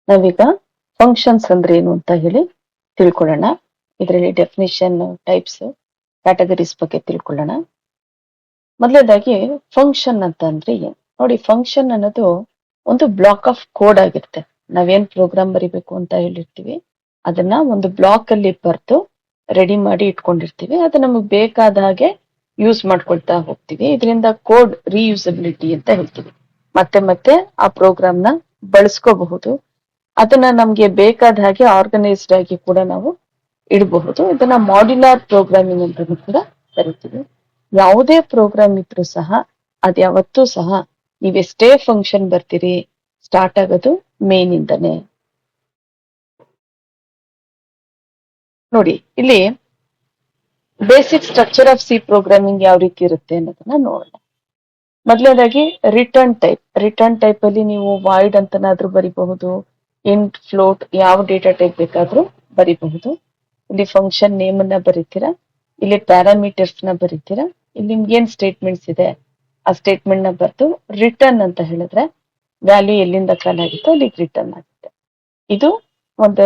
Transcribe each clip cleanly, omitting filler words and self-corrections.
ನಾವೀಗ ಫಂಕ್ಷನ್ಸ್ ಅಂದ್ರೆ ಏನು ಅಂತ ಹೇಳಿ ತಿಳ್ಕೊಳ್ಳೋಣ. ಇದರಲ್ಲಿ ಡೆಫಿನಿಷನ್, ಟೈಪ್ಸ್, ಕ್ಯಾಟಗರೀಸ್ ಬಗ್ಗೆ ತಿಳ್ಕೊಳ್ಳೋಣ. ಮೊದಲನೇದಾಗಿ ಫಂಕ್ಷನ್ ಅಂತ ಅಂದ್ರೆ ಏನು ನೋಡಿ. ಫಂಕ್ಷನ್ ಅನ್ನೋದು ಒಂದು ಬ್ಲಾಕ್ ಆಫ್ ಕೋಡ್ ಆಗಿರುತ್ತೆ. ನಾವೇನ್ ಪ್ರೋಗ್ರಾಮ್ ಬರಿಬೇಕು ಅಂತ ಹೇಳಿರ್ತೀವಿ ಅದನ್ನ ಒಂದು ಬ್ಲಾಕ್ ಅಲ್ಲಿ ಬರೆದು ರೆಡಿ ಮಾಡಿ ಇಟ್ಕೊಂಡಿರ್ತೀವಿ. ಅದು ನಮಗೆ ಬೇಕಾದ ಹಾಗೆ ಯೂಸ್ ಮಾಡ್ಕೊಳ್ತಾ ಹೋಗ್ತೀವಿ. ಇದರಿಂದ ಕೋಡ್ ರೀಯೂಸಬಿಲಿಟಿ ಅಂತ ಹೇಳ್ತೀವಿ. ಮತ್ತೆ ಮತ್ತೆ ಆ ಪ್ರೋಗ್ರಾಮ್ ನ ಬಳಸ್ಕೋಬಹುದು. ಅದನ್ನ ನಮ್ಗೆ ಬೇಕಾದ ಹಾಗೆ ಆರ್ಗನೈಸ್ಡ್ ಆಗಿ ಕೂಡ ನಾವು ಇಡಬಹುದು. ಇದನ್ನ ಮಾಡ್ಯುಲರ್ ಪ್ರೋಗ್ರಾಮಿಂಗ್ ಅಂತ ಕೂಡ ಕರಿತೀವಿ. ಯಾವುದೇ ಪ್ರೋಗ್ರಾಮ್ ಇದ್ರೂ ಸಹ ಅದ್ಯಾವತ್ತೂ ಸಹ ನೀವೆಷ್ಟೇ ಫಂಕ್ಷನ್ ಬರ್ತೀರಿ, ಸ್ಟಾರ್ಟ್ ಆಗೋದು ಮೇನ್ ಇಂದನೇ. ನೋಡಿ ಇಲ್ಲಿ basic structure of C programming ಯಾವ ರೀತಿ ಇರುತ್ತೆ ಅನ್ನೋದನ್ನ ನೋಡೋಣ. ಮೊದಲನೇದಾಗಿ ರಿಟರ್ನ್ ಟೈಪ್. ರಿಟರ್ನ್ ಟೈಪ್ ಅಲ್ಲಿ ನೀವು ವಾಯ್ಡ್ ಅಂತನಾದ್ರೂ ಬರಿಬಹುದು, ಇಂಟ್, ಫ್ಲೋಟ್, ಯಾವ ಡೇಟಾ ಟೈಪ್ ಬೇಕಾದ್ರೂ ಬರಿಬಹುದು. ಇಲ್ಲಿ ಫಂಕ್ಷನ್ ನೇಮ್ ಅನ್ನ ಬರೀತೀರಾ, ಇಲ್ಲಿ ಪ್ಯಾರಾಮೀಟರ್ಸ್ ನ ಬರೀತೀರಾ, ಇಲ್ಲಿ ನಿಮ್ಗೆ ಏನ್ ಸ್ಟೇಟ್ಮೆಂಟ್ಸ್ ಇದೆ ಆ ಸ್ಟೇಟ್ಮೆಂಟ್ ನ ಬರೆದು ರಿಟರ್ನ್ ಅಂತ ಹೇಳಿದ್ರೆ ವ್ಯಾಲ್ಯೂ ಎಲ್ಲಿಂದ ಕಾಲ್ ಆಗುತ್ತೋ ಅಲ್ಲಿಗೆ ರಿಟರ್ನ್ ಆಗುತ್ತೆ. ಇದು ಒಂದು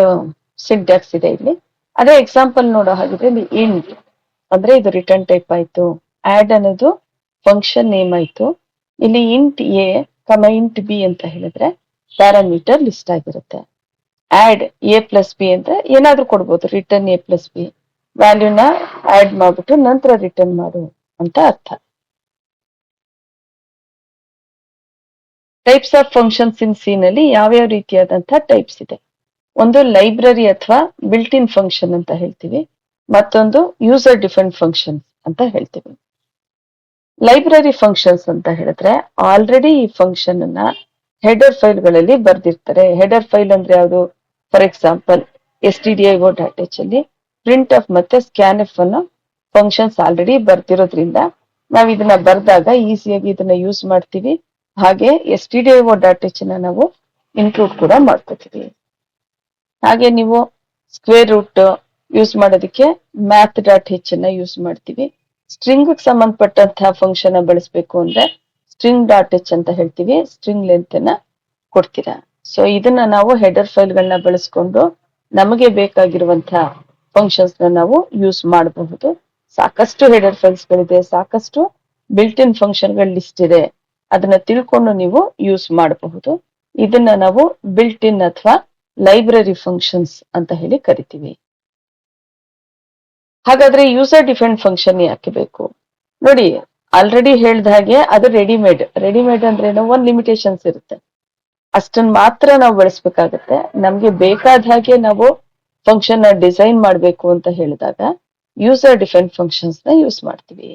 ಸಿಂಟ್ಯಾಕ್ಸ್ ಇದೆ ಇಲ್ಲಿ. ಅದೇ ಎಕ್ಸಾಂಪಲ್ ನೋಡೋ ಹಾಗಿದ್ರೆ ಇಲ್ಲಿ ಇಂಟ್ ಅಂದ್ರೆ ಇದು ರಿಟರ್ನ್ ಟೈಪ್ ಆಯ್ತು. ಆಡ್ ಅನ್ನೋದು ಫಂಕ್ಷನ್ ನೇಮ್ ಆಯ್ತು. ಇಲ್ಲಿ ಇಂಟ್ ಎ ಇಂಟ್ ಬಿ ಅಂತ ಹೇಳಿದ್ರೆ ಪ್ಯಾರಾಮೀಟರ್ ಲಿಸ್ಟ್ ಆಗಿರುತ್ತೆ. ಆಡ್ ಎ ಪ್ಲಸ್ ಬಿ ಅಂತ ಏನಾದ್ರೂ ಕೊಡ್ಬೋದು, ರಿಟರ್ನ್ ಎ ಪ್ಲಸ್ ಬಿ, ವ್ಯಾಲ್ಯೂನ ಆಡ್ ಮಾಡ್ಬಿಟ್ಟು ನಂತರ ರಿಟರ್ನ್ ಮಾಡು ಅಂತ ಅರ್ಥ. Types of functions in C ನಲ್ಲಿ ಯಾವ್ಯಾವ ರೀತಿಯಾದಂತಹ ಟೈಪ್ಸ್ ಇದೆ. ಒಂದು ಲೈಬ್ರರಿ ಅಥವಾ ಬಿಲ್ಟ್ ಇನ್ ಫಂಕ್ಷನ್ ಅಂತ ಹೇಳ್ತೀವಿ. ಮತ್ತೊಂದು ಯೂಸರ್ ಡಿಫೈನ್ಡ್ ಫಂಕ್ಷನ್ಸ್ ಅಂತ ಹೇಳ್ತೀವಿ. ಲೈಬ್ರರಿ ಫಂಕ್ಷನ್ಸ್ ಅಂತ ಹೇಳಿದ್ರೆ ಆಲ್ರೆಡಿ ಈ ಫಂಕ್ಷನ್ ಅನ್ನ ಹೆಡರ್ ಫೈಲ್ ಗಳಲ್ಲಿ ಬರ್ದಿರ್ತಾರೆ. ಹೆಡರ್ ಫೈಲ್ ಅಂದ್ರೆ ಯಾವುದು? ಫಾರ್ ಎಕ್ಸಾಂಪಲ್ stdio.h ಅಲ್ಲಿ ಪ್ರಿಂಟ್ ಆಫ್ ಮತ್ತೆ ಸ್ಕ್ಯಾನ್ ಎಫ್ ಅನ್ನೋ ಫಂಕ್ಷನ್ಸ್ ಆಲ್ರೆಡಿ ಬರ್ತಿರೋದ್ರಿಂದ ನಾವ್ ಇದನ್ನ ಬರ್ದಾಗ ಈಸಿಯಾಗಿ ಇದನ್ನ ಯೂಸ್ ಮಾಡ್ತೀವಿ. ಹಾಗೆ stdio.h ನ ನಾವು ಇನ್ಕ್ಲೂಡ್ ಕೂಡ ಮಾಡ್ಕೋತೀವಿ. ಹಾಗೆ ನೀವು ಸ್ಕ್ವೇರ್ ರೂಟ್ ಯೂಸ್ ಮಾಡೋದಕ್ಕೆ math.h ಅನ್ನ ಯೂಸ್ ಮಾಡ್ತೀವಿ. ಸ್ಟ್ರಿಂಗ್ ಸಂಬಂಧಪಟ್ಟಂತಹ ಫಂಕ್ಷನ್ ಬಳಸಬೇಕು ಅಂದ್ರೆ string.h ಅಂತ ಹೇಳ್ತೀವಿ. ಸ್ಟ್ರಿಂಗ್ ಲೆಂತ್ ಅನ್ನ ಕೊಡ್ತೀರಾ. ಸೊ ಇದನ್ನ ನಾವು ಹೆಡರ್ ಫೈಲ್ ಗಳನ್ನ ಬಳಸ್ಕೊಂಡು ನಮಗೆ ಬೇಕಾಗಿರುವಂತಹ ಫಂಕ್ಷನ್ಸ್ ನ ನಾವು ಯೂಸ್ ಮಾಡಬಹುದು. ಸಾಕಷ್ಟು ಹೆಡರ್ ಫೈಲ್ಸ್ ಗಳಿದೆ, ಸಾಕಷ್ಟು ಬಿಲ್ಟ್ ಇನ್ ಫಂಕ್ಷನ್ ಗಳ ಲಿಸ್ಟ್ ಇದೆ. ಅದನ್ನ ತಿಳ್ಕೊಂಡು ನೀವು ಯೂಸ್ ಮಾಡಬಹುದು. ಇದನ್ನ ನಾವು ಬಿಲ್ಟ್ ಇನ್ ಅಥವಾ ಲೈಬ್ರರಿ ಫಂಕ್ಷನ್ಸ್ ಅಂತ ಹೇಳಿ ಕರಿತೀವಿ. ಹಾಗಾದ್ರೆ ಯೂಸರ್ ಡಿಫೈನ್ಡ್ ಫಂಕ್ಷನ್ ಯಾಕೆ ಬೇಕು? ನೋಡಿ, ಆಲ್ರೆಡಿ ಹೇಳ್ದ ಹಾಗೆ ಅದು ರೆಡಿಮೇಡ್ ಅಂದ್ರೆ ಒಂದ್ ಲಿಮಿಟೇಷನ್ಸ್ ಇರುತ್ತೆ. ಅಷ್ಟನ್ನ ಮಾತ್ರ ನಾವು ಬಳಸ್ಬೇಕಾಗತ್ತೆ. ನಮ್ಗೆ ಬೇಕಾದ ಹಾಗೆ ನಾವು ಫಂಕ್ಷನ್ ನ ಡಿಸೈನ್ ಮಾಡ್ಬೇಕು ಅಂತ ಹೇಳಿದಾಗ ಯೂಸರ್ ಡಿಫೈನ್ಡ್ ಫಂಕ್ಷನ್ಸ್ ನ ಯೂಸ್ ಮಾಡ್ತೀವಿ.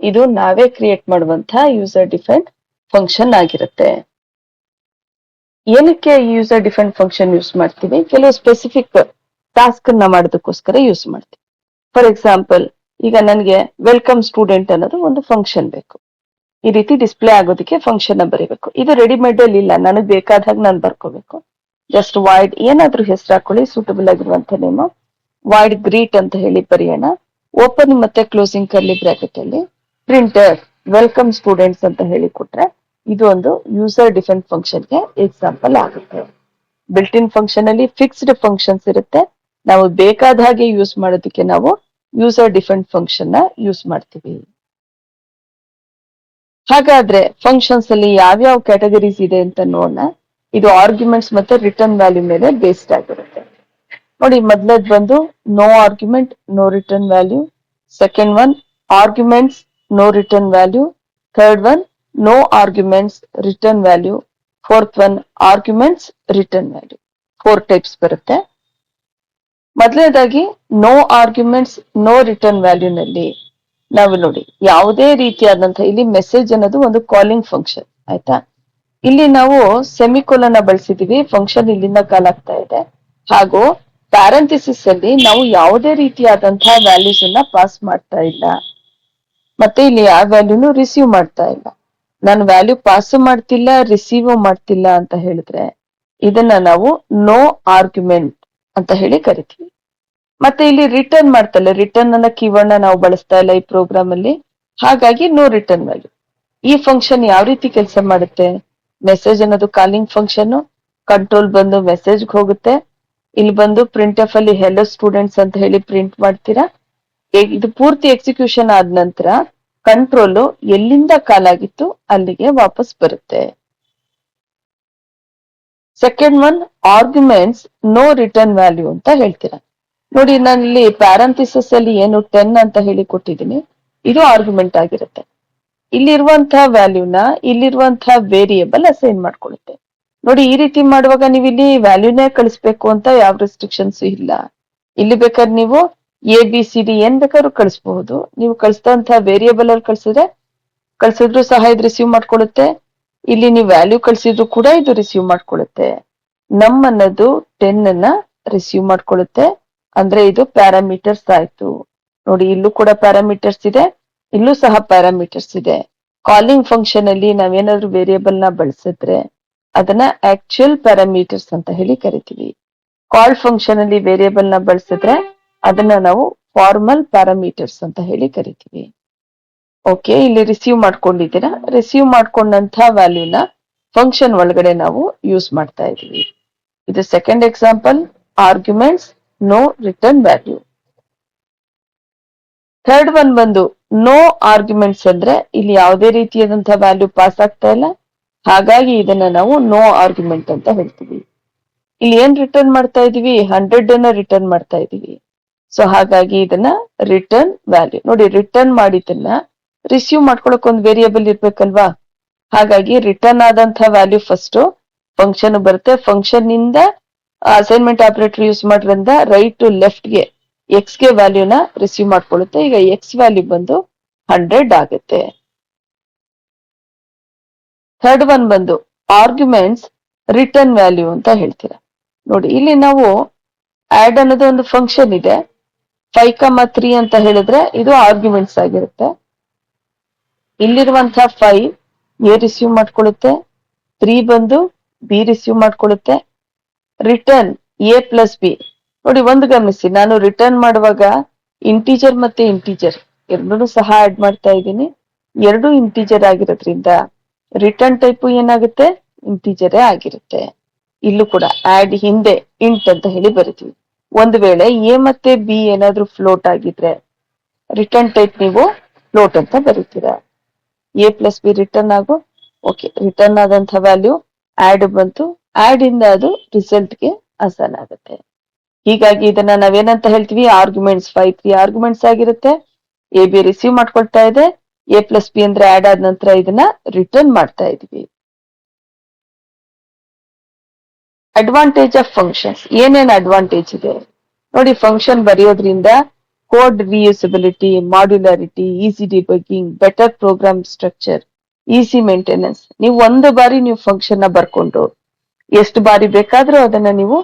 ಇದು ನಾವೇ ಕ್ರಿಯೇಟ್ ಮಾಡುವಂತಹ ಯೂಸರ್ ಡಿಫೈನ್ಡ್ ಫಂಕ್ಷನ್ ಆಗಿರುತ್ತೆ. ಏನಕ್ಕೆ ಯೂಸರ್ ಡಿಫೈನ್ಡ್ ಫಂಕ್ಷನ್ ಯೂಸ್ ಮಾಡ್ತೀವಿ? ಕೆಲವು ಸ್ಪೆಸಿಫಿಕ್ ಟಾಸ್ಕ್ ನ ಮಾಡೋದಕ್ಕೋಸ್ಕರ ಯೂಸ್ ಮಾಡ್ತೀವಿ. ಫಾರ್ ಎಕ್ಸಾಂಪಲ್, ಈಗ ನನಗೆ ವೆಲ್ಕಮ್ ಸ್ಟೂಡೆಂಟ್ ಅನ್ನೋದು ಒಂದು ಫಂಕ್ಷನ್ ಬೇಕು. ಈ ರೀತಿ ಡಿಸ್ಪ್ಲೇ ಆಗೋದಕ್ಕೆ ಫಂಕ್ಷನ್ ನ ಬರೀಬೇಕು. ಇದು ರೆಡಿಮೇಡ್ ಅಲ್ಲಿ ಇಲ್ಲ, ನನಗೆ ಬೇಕಾದ ಹಾಗೆ ನಾನು ಬರ್ಕೋಬೇಕು. ಜಸ್ಟ್ ವಾಯ್ಡ್ ಏನಾದ್ರೂ ಹೆಸರು ಹಾಕೊಳ್ಳಿ, ಸೂಟಬಲ್ ಆಗಿರುವಂತ ನೇಮು. ವಾಯ್ಡ್ ಗ್ರೀಟ್ ಅಂತ ಹೇಳಿ ಬರೆಯೋಣ. ಓಪನ್ ಮತ್ತೆ ಕ್ಲೋಸಿಂಗ್ ಕರ್ಲಿ ಬ್ರಾಕೆಟ್ ಅಲ್ಲಿ ಪ್ರಿಂಟರ್ ವೆಲ್ಕಮ್ ಸ್ಟೂಡೆಂಟ್ಸ್ ಅಂತ ಹೇಳಿ ಕೊಟ್ರೆ ಇದು ಒಂದು ಯೂಸರ್ ಡಿಫೈನ್ಡ್ ಫಂಕ್ಷನ್ ಗೆ ಎಕ್ಸಾಂಪಲ್ ಆಗುತ್ತೆ. ಬಿಲ್ಟ್ ಇನ್ ಫಂಕ್ಷನ್ ಅಲ್ಲಿ ಫಿಕ್ಸ್ಡ್ ಫಂಕ್ಷನ್ಸ್ ಇರುತ್ತೆ. ನಾವು ಬೇಕಾದ ಹಾಗೆ ಯೂಸ್ ಮಾಡೋದಕ್ಕೆ ನಾವು ಯೂಸರ್ ಡಿಫೈನ್ಡ್ ಫಂಕ್ಷನ್ ನ ಯೂಸ್ ಮಾಡ್ತೀವಿ. ಹಾಗಾದ್ರೆ ಫಂಕ್ಷನ್ಸ್ ಅಲ್ಲಿ ಯಾವ್ಯಾವ ಕ್ಯಾಟಗರೀಸ್ ಇದೆ ಅಂತ ನೋಡೋಣ. ಇದು ಆರ್ಗ್ಯುಮೆಂಟ್ಸ್ ಮತ್ತೆ ರಿಟರ್ನ್ ವ್ಯಾಲ್ಯೂ ಮೇಲೆ ಬೇಸ್ಡ್ ಆಗಿರುತ್ತೆ. ನೋಡಿ, ಮೊದಲದ್ ಬಂದು no argument no return value. Second one arguments no return value. Third one no arguments return value. Fourth one arguments return value. 4 types ಬರುತ್ತೆ. ಮೊದಲನೇದಾಗಿ no arguments no return value ನಲ್ಲಿ ನಾವು ನೋಡಿ ಯಾವುದೇ ರೀತಿಯಾದಂತಹ, ಇಲ್ಲಿ ಮೆಸೇಜ್ ಅನ್ನೋದು ಒಂದು ಕಾಲಿಂಗ್ ಫಂಕ್ಷನ್ ಆಯ್ತಾ. ಇಲ್ಲಿ ನಾವು ಸೆಮಿಕೋಲನ್ ಬಳಸಿದೀವಿ, ಫಂಕ್ಷನ್ ಇಲ್ಲಿಂದ ಕಾಲ್ ಆಗ್ತಾ ಇದೆ. ಹಾಗೂ ಪ್ಯಾರಂಥಿಸಿಸ್ ಅಲ್ಲಿ ನಾವು ಯಾವುದೇ ರೀತಿಯಾದಂತಹ ವ್ಯಾಲ್ಯೂಸ್ ಅನ್ನ ಪಾಸ್ ಮಾಡ್ತಾ ಇಲ್ಲ. ಮತ್ತೆ ಇಲ್ಲಿ ಯಾವ ವ್ಯಾಲ್ಯೂನು ರಿಸೀವ್ ಮಾಡ್ತಾ ಇಲ್ಲ. ನಾನು ವ್ಯಾಲ್ಯೂ ಪಾಸ್ ಮಾಡ್ತಿಲ್ಲ, ರಿಸೀವ್ ಮಾಡ್ತಿಲ್ಲ ಅಂತ ಹೇಳಿದ್ರೆ ಇದನ್ನ ನಾವು ನೋ ಆರ್ಗ್ಯುಮೆಂಟ್ ಅಂತ ಹೇಳಿ ಕರಿತೀವಿ. ಮತ್ತೆ ಇಲ್ಲಿ ರಿಟರ್ನ್ ಮಾಡ್ತಲ್ಲ, ರಿಟರ್ನ್ ಅನ್ನ ಕೀವರ್ಡ್ ನ ನಾವು ಬಳಸ್ತಾ ಇಲ್ಲ ಈ ಪ್ರೋಗ್ರಾಮ್ ಅಲ್ಲಿ. ಹಾಗಾಗಿ ನೋ ರಿಟರ್ನ್ ವ್ಯಾಲ್ಯೂ. ಈ ಫಂಕ್ಷನ್ ಯಾವ ರೀತಿ ಕೆಲಸ ಮಾಡುತ್ತೆ? ಮೆಸೇಜ್ ಅನ್ನೋದು ಕಾಲಿಂಗ್ ಫಂಕ್ಷನ್, ಕಂಟ್ರೋಲ್ ಬಂದು ಮೆಸೇಜ್ ಹೋಗುತ್ತೆ. ಇಲ್ಲಿ ಬಂದು ಪ್ರಿಂಟ್ ಎಫ್ ಅಲ್ಲಿ ಹೆಲೋ ಸ್ಟೂಡೆಂಟ್ಸ್ ಅಂತ ಹೇಳಿ ಪ್ರಿಂಟ್ ಮಾಡ್ತೀರಾ. ಇದು ಪೂರ್ತಿ ಎಕ್ಸಿಕ್ಯೂಷನ್ ಆದ ನಂತರ ಕಂಟ್ರೋಲ್ ಎಲ್ಲಿಂದ ಕಾಲಾಗಿತ್ತು ಅಲ್ಲಿಗೆ ವಾಪಸ್ ಬರುತ್ತೆ. Second one arguments no return value ಅಂತ ಹೇಳ್ತೀರಾ. ನೋಡಿ, ನಾನು ಇಲ್ಲಿ ಪ್ಯಾರಂಥಿಸಸ್ ಅಲ್ಲಿ ಏನು 10 ಅಂತ ಹೇಳಿ ಕೊಟ್ಟಿದ್ದೀನಿ, ಇದು ಆರ್ಗ್ಯುಮೆಂಟ್ ಆಗಿರುತ್ತೆ. ಇಲ್ಲಿರುವಂತಹ ವ್ಯಾಲ್ಯೂನ ಇಲ್ಲಿರುವಂತಹ ವೇರಿಯೇಬಲ್ ಅಸೈನ್ ಮಾಡ್ಕೊಳ್ಳುತ್ತೆ. ನೋಡಿ, ಈ ರೀತಿ ಮಾಡುವಾಗ ನೀವು ಇಲ್ಲಿ ವ್ಯಾಲ್ಯೂನೇ ಕಳಿಸ್ಬೇಕು ಅಂತ ಯಾವ ರೆಸ್ಟ್ರಿಕ್ಷನ್ಸ್ ಇಲ್ಲ. ಇಲ್ಲಿ ಬೇಕಾದ್ರೆ ನೀವು ABCD ಏನ್ ಬೇಕಾದ್ರೂ ಕಳಿಸಬಹುದು. ನೀವು ಕಳಿಸಿದಂತಹ ವೇರಿಯೇಬಲ್ ಅಲ್ಲಿ ಕಳ್ಸಿದ್ರು ಸಹ ಇದು ರಿಸೀವ್ ಮಾಡ್ಕೊಳ್ಳುತ್ತೆ. ಇಲ್ಲಿ ನೀವು ವ್ಯಾಲ್ಯೂ ಕಳ್ಸಿದ್ರು ಕೂಡ ಇದು ರಿಸೀವ್ ಮಾಡ್ಕೊಳ್ಳುತ್ತೆ. ನಮ್ ಅನ್ನೋದು 10 ಅನ್ನ ರಿಸೀವ್ ಮಾಡ್ಕೊಳ್ಳುತ್ತೆ. ಅಂದ್ರೆ ಇದು ಪ್ಯಾರಾಮೀಟರ್ಸ್ ಆಯ್ತು. ನೋಡಿ, ಇಲ್ಲೂ ಕೂಡ ಪ್ಯಾರಾಮೀಟರ್ಸ್ ಇದೆ, ಇಲ್ಲೂ ಸಹ ಪ್ಯಾರಾಮೀಟರ್ಸ್ ಇದೆ. ಕಾಲಿಂಗ್ ಫಂಕ್ಷನ್ ಅಲ್ಲಿ ನಾವೇನಾದ್ರೂ ವೇರಿಯೇಬಲ್ ನ ಬಳಸಿದ್ರೆ ಅದನ್ನ ಆಕ್ಚುಯಲ್ ಪ್ಯಾರಾಮೀಟರ್ಸ್ ಅಂತ ಹೇಳಿ ಕರಿತೀವಿ. ಕಾಲ್ ಫಂಕ್ಷನ್ ಅಲ್ಲಿ ವೇರಿಯೇಬಲ್ ನ ಬಳಸಿದ್ರೆ ಅದನ್ನ ನಾವು ಫಾರ್ಮಲ್ ಪ್ಯಾರಾಮೀಟರ್ಸ್ ಅಂತ ಹೇಳಿ ಕರಿತೀವಿ. ಓಕೆ, ಇಲ್ಲಿ ರಿಸೀವ್ ಮಾಡ್ಕೊಂಡಿದ್ದೀರಾ. ರಿಸೀವ್ ಮಾಡ್ಕೊಂಡಂತಹ ವ್ಯಾಲ್ಯೂನ ಫಂಕ್ಷನ್ ಒಳಗಡೆ ನಾವು ಯೂಸ್ ಮಾಡ್ತಾ ಇದೀವಿ. ಇದು second example, arguments no return value. Third one ಬಂದು ನೋ ಆರ್ಗ್ಯುಮೆಂಟ್ಸ್ ಅಂದ್ರೆ ಇಲ್ಲಿ ಯಾವುದೇ ರೀತಿಯಾದಂತಹ ವ್ಯಾಲ್ಯೂ ಪಾಸ್ ಆಗ್ತಾ ಇಲ್ಲ, ಹಾಗಾಗಿ ಇದನ್ನ ನಾವು ನೋ ಆರ್ಗ್ಯುಮೆಂಟ್ ಅಂತ ಹೇಳ್ತೀವಿ. ಇಲ್ಲಿ ಏನ್ ರಿಟರ್ನ್ ಮಾಡ್ತಾ ಇದೀವಿ? 100 ಅನ್ನ ರಿಟರ್ನ್ ಮಾಡ್ತಾ ಇದೀವಿ. ಸೊ ಹಾಗಾಗಿ ಇದನ್ನ ರಿಟರ್ನ್ ವ್ಯಾಲ್ಯೂ. ನೋಡಿ, ರಿಟರ್ನ್ ಮಾಡಿದ್ದನ್ನ ರಿಸೀವ್ ಮಾಡ್ಕೊಳಕ್ ಒಂದು ವೇರಿಯೇಬಲ್ ಇರ್ಬೇಕಲ್ವಾ, ಹಾಗಾಗಿ ರಿಟರ್ನ್ ಆದಂತಹ ವ್ಯಾಲ್ಯೂ ಫಸ್ಟ್ ಫಂಕ್ಷನ್ ಬರುತ್ತೆ. ಫಂಕ್ಷನ್ ನಿಂದ ಅಸೈನ್ಮೆಂಟ್ ಆಪರೇಟರ್ ಯೂಸ್ ಮಾಡೋದ್ರಿಂದ ರೈಟ್ ಟು ಲೆಫ್ಟ್ ಗೆ ಎಕ್ಸ್ ಗೆ ವ್ಯಾಲ್ಯೂನ ರಿಸೀವ್ ಮಾಡ್ಕೊಳ್ಳುತ್ತೆ. ಈಗ ಎಕ್ಸ್ ವ್ಯಾಲ್ಯೂ ಬಂದು 100 ಆಗುತ್ತೆ. ಥರ್ಡ್ ಒನ್ ಬಂದು ಆರ್ಗ್ಯುಮೆಂಟ್ಸ್ ರಿಟರ್ನ್ ವ್ಯಾಲ್ಯೂ ಅಂತ ಹೇಳ್ತೀರಾ. ನೋಡಿ, ಇಲ್ಲಿ ನಾವು ಆಡ್ ಅನ್ನೋದು ಒಂದು ಫಂಕ್ಷನ್ ಇದೆ. 5,3 ಅಂತ ಹೇಳಿದ್ರೆ ಇದು ಆರ್ಗ್ಯುಮೆಂಟ್ಸ್ ಆಗಿರುತ್ತೆ. ಇಲ್ಲಿರುವಂತಹ 5 ಎ ರಿಸೀವ್ ಮಾಡ್ಕೊಳ್ಳುತ್ತೆ, 3 ಬಂದು ಬಿ ರಿಸೀವ್ ಮಾಡ್ಕೊಳ್ಳುತ್ತೆ. Return A+B. ನೋಡಿ, ಒಂದು ಗಮನಿಸಿ, ನಾನು ರಿಟರ್ನ್ ಮಾಡುವಾಗ ಇಂಟೀಜರ್ ಮತ್ತೆ ಇಂಟೀಜರ್ ಎರಡೂ ಸಹ ಆಡ್ ಮಾಡ್ತಾ ಇದ್ದೀನಿ. ಎರಡು ಇಂಟೀಜರ್ ಆಗಿರೋದ್ರಿಂದ ರಿಟರ್ನ್ ಟೈಪ್ ಏನಾಗುತ್ತೆ? ಇಂಟೀಜರೇ ಆಗಿರುತ್ತೆ. ಇಲ್ಲೂ ಕೂಡ ಆಡ್ ಹಿಂದೆ ಇಂಟ್ ಅಂತ ಹೇಳಿ ಬರಿತೀವಿ. ಒಂದು ವೇಳೆ ಎ ಮತ್ತೆ ಬಿ ಏನಾದ್ರೂ ಫ್ಲೋಟ್ ಆಗಿದ್ರೆ ರಿಟರ್ನ್ ಟೈಪ್ ನೀವು ಫ್ಲೋಟ್ ಅಂತ ಬರೀತೀರಾ. A+B ರಿಟರ್ನ್ ಆಗೋ, ಓಕೆ, ರಿಟರ್ನ್ ಆದಂತಹ ವ್ಯಾಲ್ಯೂ ಆಡ್ ಬಂತು, ಆಡ್ ಇಂದ ಅದು ರಿಸಲ್ಟ್ ಗೆ ಅಸೈನ್ ಆಗುತ್ತೆ. ಹೀಗಾಗಿ ಇದನ್ನ ನಾವೇನಂತ ಹೇಳ್ತೀವಿ? ಆರ್ಗ್ಯುಮೆಂಟ್ಸ್. 5 3 ಆರ್ಗ್ಯುಮೆಂಟ್ಸ್ ಆಗಿರುತ್ತೆ. AB ರಿಸೀವ್ ಮಾಡ್ಕೊಳ್ತಾ ಇದೆ, A+B ಅಂದ್ರೆ ಆಡ್ ಆದ ನಂತರ ಇದನ್ನ ರಿಟರ್ನ್ ಮಾಡ್ತಾ ಇದೀವಿ. Advantage of functions. ಏನೇನ್ ಅಡ್ವಾಂಟೇಜ್ ಇದೆ ನೋಡಿ. ಫಂಕ್ಷನ್ ಬರೆಯೋದ್ರಿಂದ code reusability, modularity, easy debugging, better program structure, easy maintenance. ನೀವು ಒಂದು ಬಾರಿ ನೀವು ಫಂಕ್ಷನ್ ನ ಬರ್ಕೊಂಡು ಎಷ್ಟು ಬಾರಿ ಬೇಕಾದ್ರೂ ಅದನ್ನ ನೀವು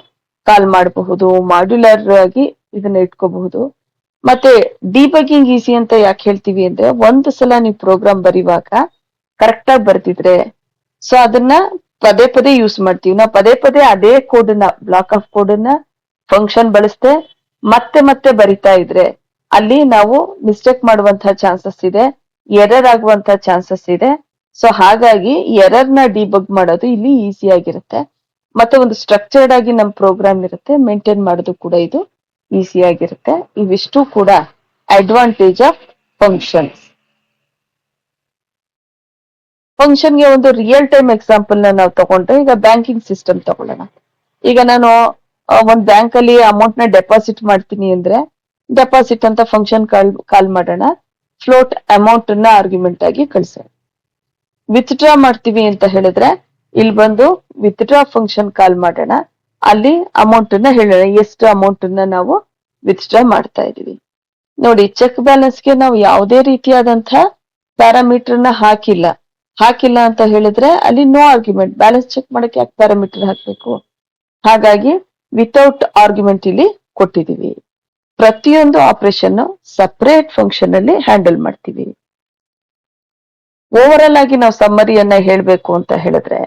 ಕಾಲ್ ಮಾಡಬಹುದು. ಮಾಡ್ಯುಲರ್ ಆಗಿ ಇದನ್ನ ಇಟ್ಕೋಬಹುದು. ಮತ್ತೆ ಡಿಬಗ್ಗಿಂಗ್ ಈಸಿ ಅಂತ ಯಾಕೆ ಹೇಳ್ತೀವಿ ಅಂದ್ರೆ, ಒಂದು ಸಲ ನೀವು ಪ್ರೋಗ್ರಾಮ್ ಬರೆಯುವಾಗ ಕರೆಕ್ಟ್ ಆಗಿ ಬರ್ತಿದ್ರೆ ಸೊ ಅದನ್ನ ಪದೇ ಪದೇ ಯೂಸ್ ಮಾಡ್ತೀವಿ. ನಾವು ಪದೇ ಪದೇ ಅದೇ ಕೋಡ್ ನ, ಬ್ಲಾಕ್ ಆಫ್ ಕೋಡ್ ನ ಫಂಕ್ಷನ್ ಬಳಸ್ತೆ ಮತ್ತೆ ಮತ್ತೆ ಬರಿತಾ ಇದ್ರೆ ಅಲ್ಲಿ ನಾವು ಮಿಸ್ಟೇಕ್ ಮಾಡುವಂತಹ ಚಾನ್ಸಸ್ ಇದೆ, ಎರರ್ ಆಗುವಂತಹ ಚಾನ್ಸಸ್ ಇದೆ. ಸೊ ಹಾಗಾಗಿ ಎರರ್ ನ ಡಿಬಗ್ ಮಾಡೋದು ಇಲ್ಲಿ ಈಸಿ ಆಗಿರುತ್ತೆ. ಮತ್ತೆ ಒಂದು ಸ್ಟ್ರಕ್ಚರ್ಡ್ ಆಗಿ ನಮ್ ಪ್ರೋಗ್ರಾಮ್ ಇರುತ್ತೆ, ಮೇಂಟೈನ್ ಮಾಡೋದು ಕೂಡ ಇದು ಈಸಿ ಆಗಿರುತ್ತೆ. ಇವಿಷ್ಟು ಕೂಡ ಅಡ್ವಾಂಟೇಜ್ ಆಫ್ ಫಂಕ್ಷನ್ಸ್. ಫಂಕ್ಷನ್ಗೆ ಒಂದು ರಿಯಲ್ ಟೈಮ್ ಎಕ್ಸಾಂಪಲ್ ನ ನಾವು ತಗೊಂಡ್ರೆ, ಈಗ ಬ್ಯಾಂಕಿಂಗ್ ಸಿಸ್ಟಮ್ ತಗೊಳ್ಳೋಣ. ಈಗ ನಾನು ಒಂದ್ ಬ್ಯಾಂಕ್ ಅಲ್ಲಿ ಅಮೌಂಟ್ ನ ಡೆಪಾಸಿಟ್ ಮಾಡ್ತೀನಿ ಅಂದ್ರೆ ಡೆಪಾಸಿಟ್ ಅಂತ ಫಂಕ್ಷನ್ ಕಾಲ್ ಮಾಡೋಣ. ಫ್ಲೋಟ್ ಅಮೌಂಟ್ ನ ಆರ್ಗ್ಯುಮೆಂಟ್ ಆಗಿ ಕಳ್ಸೋಣ. ವಿತ್ಡ್ರಾ ಮಾಡ್ತೀವಿ ಅಂತ ಹೇಳಿದ್ರೆ ಇಲ್ಲಿ ಬಂದು ವಿತ್ಡ್ರಾ ಫಂಕ್ಷನ್ ಕಾಲ್ ಮಾಡೋಣ. ಅಲ್ಲಿ ಅಮೌಂಟ್ ನ ಹೇಳೋಣ, ಎಷ್ಟು ಅಮೌಂಟ್ ನ ನಾವು ವಿತ್ಡ್ರಾ ಮಾಡ್ತಾ ಇದೀವಿ. ನೋಡಿ, ಚೆಕ್ ಬ್ಯಾಲೆನ್ಸ್ ಗೆ ನಾವು ಯಾವುದೇ ರೀತಿಯಾದಂತಹ ಪ್ಯಾರಾಮೀಟರ್ ನ ಹಾಕಿಲ್ಲ ಅಂತ ಹೇಳಿದ್ರೆ ಅಲ್ಲಿ ನೋ ಆರ್ಗ್ಯುಮೆಂಟ್. ಬ್ಯಾಲೆನ್ಸ್ ಚೆಕ್ ಮಾಡಕ್ಕೆ ಯಾಕೆ ಪ್ಯಾರಾಮೀಟರ್ ಹಾಕ್ಬೇಕು? ಹಾಗಾಗಿ ವಿತೌಟ್ ಆರ್ಗ್ಯುಮೆಂಟ್ ಇಲ್ಲಿ ಕೊಟ್ಟಿದೀವಿ. ಪ್ರತಿಯೊಂದು ಆಪರೇಷನ್ ಸಪರೇಟ್ ಫಂಕ್ಷನ್ ಅಲ್ಲಿ ಹ್ಯಾಂಡಲ್ ಮಾಡ್ತೀವಿ. ಓವರ್ ಆಲ್ ಆಗಿ ನಾವು ಸಮ್ಮರಿಯನ್ನ ಹೇಳ್ಬೇಕು ಅಂತ ಹೇಳಿದ್ರೆ,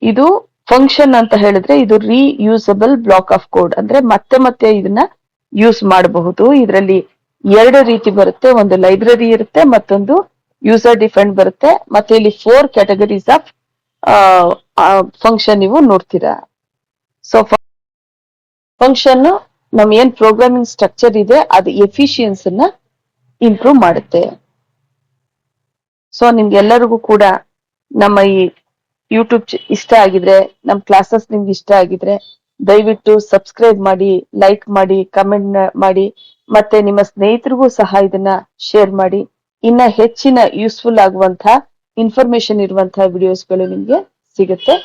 ಇದು ಫಂಕ್ಷನ್ ಅಂತ ಹೇಳಿದ್ರೆ ಇದು ರೀಯೂಸಬಲ್ ಬ್ಲಾಕ್ ಆಫ್ ಕೋಡ್. ಅಂದ್ರೆ ಮತ್ತೆ ಮತ್ತೆ ಇದನ್ನ ಯೂಸ್ ಮಾಡಬಹುದು. ಇದರಲ್ಲಿ ಎರಡು ರೀತಿ ಬರುತ್ತೆ, ಒಂದು ಲೈಬ್ರರಿ ಇರುತ್ತೆ, ಮತ್ತೊಂದು ಯೂಸರ್ ಡಿಫೈನ್ಡ್ ಬರುತ್ತೆ. ಮತ್ತೆ ಇಲ್ಲಿ 4 ಕ್ಯಾಟಗರೀಸ್ ಆಫ್ ಫಂಕ್ಷನ್ ನೀವು ನೋಡ್ತೀರಾ. ಸೊ ಫಂಕ್ಷನ್ ನಮ್ ಏನ್ ಪ್ರೋಗ್ರಾಮಿಂಗ್ ಸ್ಟ್ರಕ್ಚರ್ ಇದೆ ಅದು ಎಫಿಷಿಯನ್ಸ್ ನ ಇಂಪ್ರೂವ್ ಮಾಡುತ್ತೆ. ಸೊ ನಿಮ್ಗೆಲ್ಲರಿಗೂ ಕೂಡ ನಮ್ಮ ಈ ಯೂಟ್ಯೂಬ್ ಇಷ್ಟ ಆಗಿದ್ರೆ, ನಮ್ ಕ್ಲಾಸಸ್ ನಿಮ್ಗೆ ಇಷ್ಟ ಆಗಿದ್ರೆ ದಯವಿಟ್ಟು ಸಬ್ಸ್ಕ್ರೈಬ್ ಮಾಡಿ, ಲೈಕ್ ಮಾಡಿ, ಕಮೆಂಟ್ ಮಾಡಿ, ಮತ್ತೆ ನಿಮ್ಮ ಸ್ನೇಹಿತರಿಗೂ ಸಹ ಇದನ್ನ ಶೇರ್ ಮಾಡಿ. ಇನ್ನ ಹೆಚ್ಚಿನ ಯೂಸ್ಫುಲ್ ಆಗುವಂತಹ ಇನ್ಫಾರ್ಮೇಶನ್ ಇರುವಂತಹ ವಿಡಿಯೋಸ್ಗಳು ನಿಮ್ಗೆ ಸಿಗುತ್ತೆ.